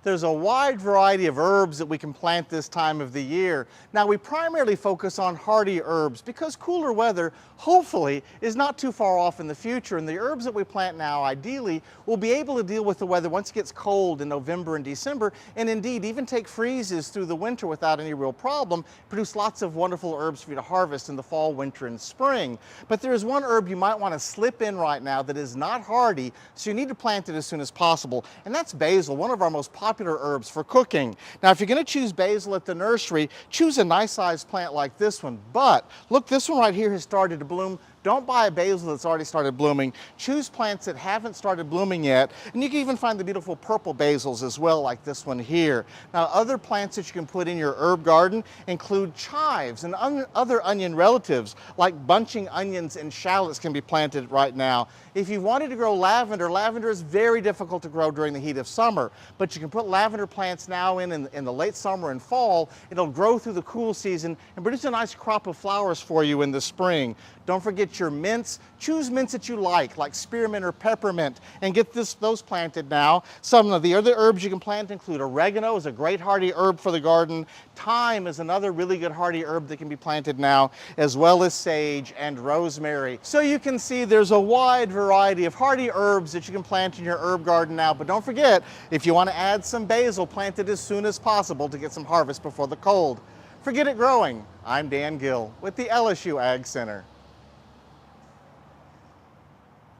There's a wide variety of herbs that we can plant this time of the year. Now, we primarily focus on hardy herbs because cooler weather, hopefully, is not too far off in the future, and the herbs that we plant now, ideally, will be able to deal with the weather once it gets cold in November and December, and indeed even take freezes through the winter without any real problem, produce lots of wonderful herbs for you to harvest in the fall, winter, and spring. But there is one herb you might want to slip in right now that is not hardy, so you need to plant it as soon as possible, and that's basil, one of our most popular herbs for cooking. Now, if you're going to choose basil at the nursery, choose a nice sized plant like this one. But look, this one right here has started to bloom. Don't buy a basil that's already started blooming. Choose plants that haven't started blooming yet, and you can even find the beautiful purple basils as well, like this one here. Now, other plants that you can put in your herb garden include chives and other onion relatives, like bunching onions and shallots can be planted right now. If you wanted to grow lavender, lavender is very difficult to grow during the heat of summer, but you can put lavender plants now in the late summer and fall. It'll grow through the cool season and produce a nice crop of flowers for you in the spring. Don't forget your mints. Choose mints that you like spearmint or peppermint, and get those planted now. Some of the other herbs you can plant include oregano, is a great hardy herb for the garden. Thyme is another really good hardy herb that can be planted now, as well as sage and rosemary. So you can see there's a wide variety of hardy herbs that you can plant in your herb garden now. But don't forget, if you want to add some basil, plant it as soon as possible to get some harvest before the cold. Forget it growing. I'm Dan Gill with the LSU Ag Center.